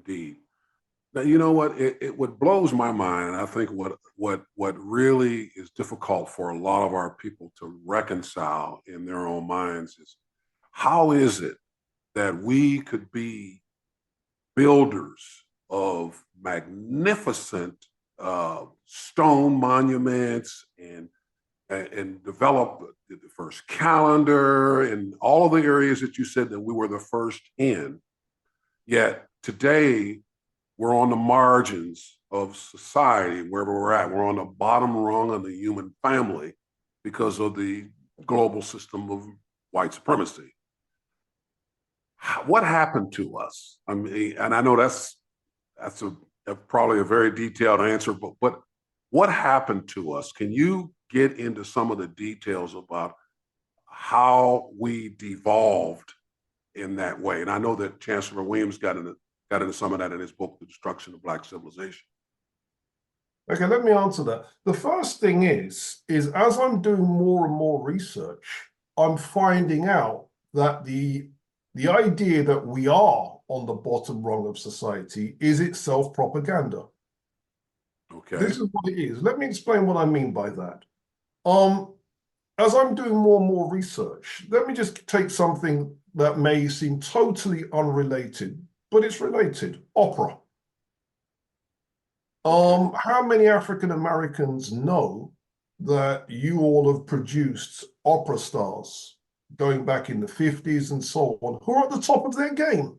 indeed. Now, you know what? What blows my mind, and I think what really is difficult for a lot of our people to reconcile in their own minds is how is it that we could be builders of magnificent stone monuments and develop the first calendar and all of the areas that you said that we were the first in. Yet today we're on the margins of society wherever we're at. We're on the bottom rung of the human family because of the global system of white supremacy. What happened to us? I mean, and I know that's probably a very detailed answer, but what happened to us? Can you get into some of the details about how we devolved in that way? And I know that Chancellor Williams got into some of that in his book, The Destruction of Black Civilization. Okay, let me answer that. The first thing is as I'm doing more and more research, I'm finding out that the idea that we are on the bottom rung of society is itself propaganda. Okay. This is what it is. Let me explain what I mean by that. As I'm doing more and more research, let me just take something that may seem totally unrelated, but it's related. Opera. How many African Americans know that you all have produced opera stars going back in the 50s and so on, who are at the top of their game?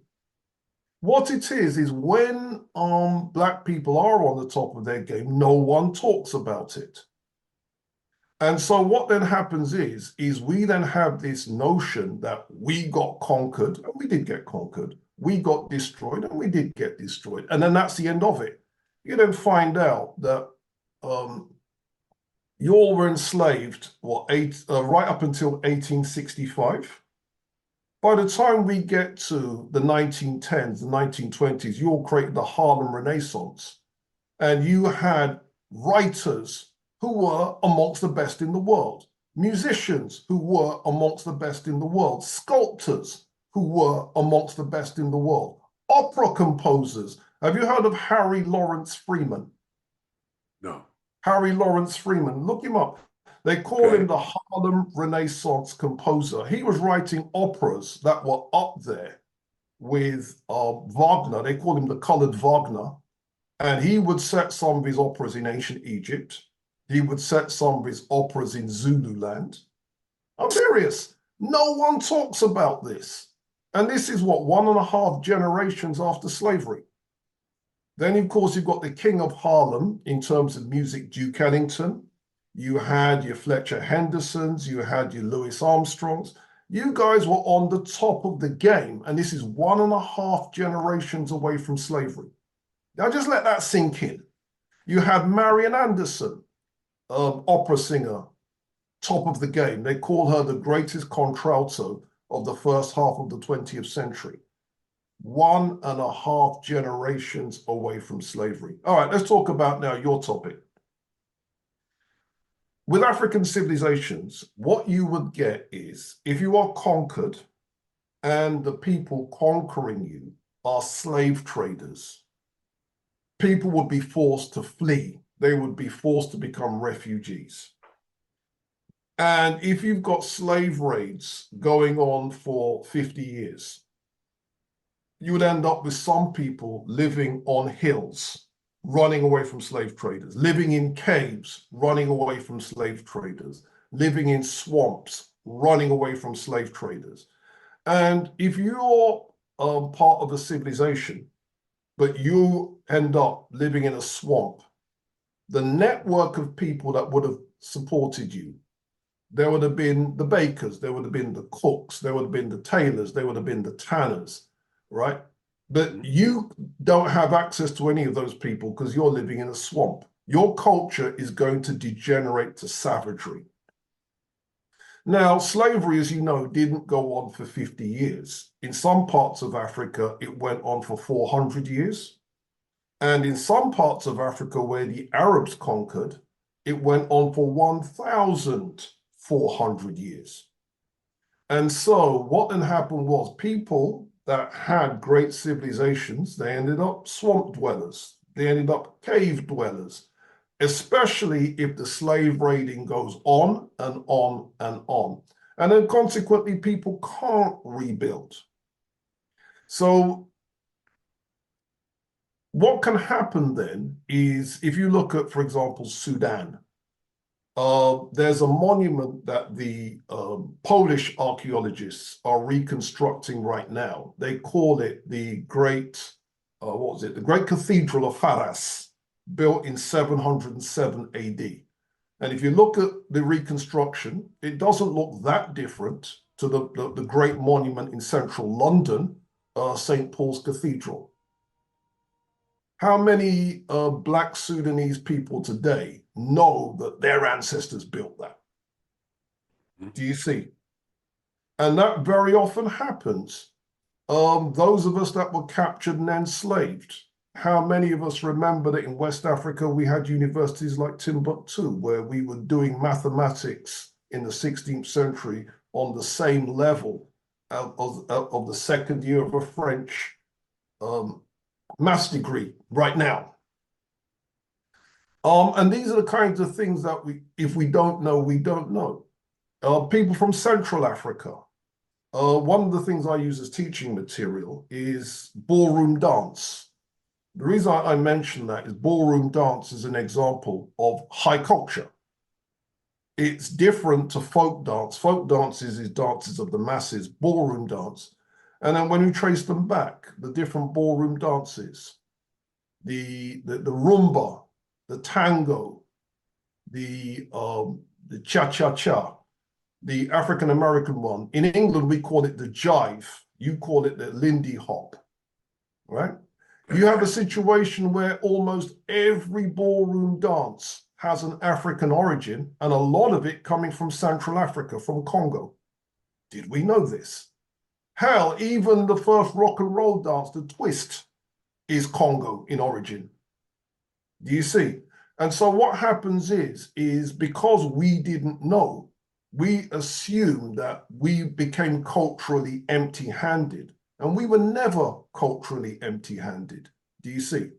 What it is when Black people are on the top of their game, no one talks about it. And so what then happens is we then have this notion that we got conquered, and we did get conquered. We got destroyed, and we did get destroyed. And then that's the end of it. You then find out that you all were enslaved, right up until 1865. By the time we get to the 1910s, the 1920s, you all created the Harlem Renaissance. And you had writers who were amongst the best in the world, musicians who were amongst the best in the world, sculptors who were amongst the best in the world, opera composers. Have you heard of Harry Lawrence Freeman? No. Harry Lawrence Freeman, look him up. They call him the Harlem Renaissance composer. He was writing operas that were up there with Wagner. They call him the colored Wagner. And he would set some of his operas in ancient Egypt. He would set some of his operas in Zululand. I'm serious. No one talks about this. And this is what, 1.5 generations after slavery. Then, of course, you've got the King of Harlem in terms of music, Duke Ellington. You had your Fletcher Hendersons. You had your Louis Armstrongs. You guys were on the top of the game. And this is 1.5 generations away from slavery. Now, just let that sink in. You had Marian Anderson, opera singer, top of the game. They call her the greatest contralto of the first half of the 20th century. 1.5 generations away from slavery. All right, let's talk about now your topic. With African civilizations, what you would get is if you are conquered and the people conquering you are slave traders, people would be forced to flee. They would be forced to become refugees. And if you've got slave raids going on for 50 years, you would end up with some people living on hills, running away from slave traders, living in caves, running away from slave traders, living in swamps, running away from slave traders. And if you're part of a civilization, but you end up living in a swamp, the network of people that would have supported you, there would have been the bakers, there would have been the cooks, there would have been the tailors, there would have been the tanners, right? But you don't have access to any of those people because you're living in a swamp. Your culture is going to degenerate to savagery. Now, slavery, as you know, didn't go on for 50 years. In some parts of Africa, it went on for 400 years. And in some parts of Africa where the Arabs conquered, it went on for 1,400 years. And so what then happened was people that had great civilizations, they ended up swamp dwellers. They ended up cave dwellers, especially if the slave raiding goes on and on and on. And then consequently, people can't rebuild. So what can happen then is if you look at, for example, Sudan, there's a monument that the Polish archaeologists are reconstructing right now. They call it the Great, what was it? The Great Cathedral of Faras, built in 707 AD. And if you look at the reconstruction, it doesn't look that different to the great monument in central London, St. Paul's Cathedral. How many Black Sudanese people today know that their ancestors built that? Do you see? And that very often happens. Those of us that were captured and enslaved, how many of us remember that in West Africa we had universities like Timbuktu, where we were doing mathematics in the 16th century on the same level of the second year of a French master's degree right now. And these are the kinds of things that if we don't know, we don't know. People from Central Africa. One of the things I use as teaching material is ballroom dance. The reason I mention that is ballroom dance is an example of high culture. It's different to folk dance. Folk dances is dances of the masses, ballroom dance. And then when you trace them back, the different ballroom dances, the rumba, the tango, the cha-cha-cha, the African-American one. In England, we call it the jive. You call it the Lindy Hop, right? You have a situation where almost every ballroom dance has an African origin, and a lot of it coming from Central Africa, from Congo. Did we know this? Hell, even the first rock and roll dance, the twist, is Congo in origin. Do you see? And so what happens is because we didn't know, we assumed that we became culturally empty-handed, and we were never culturally empty-handed. Do you see?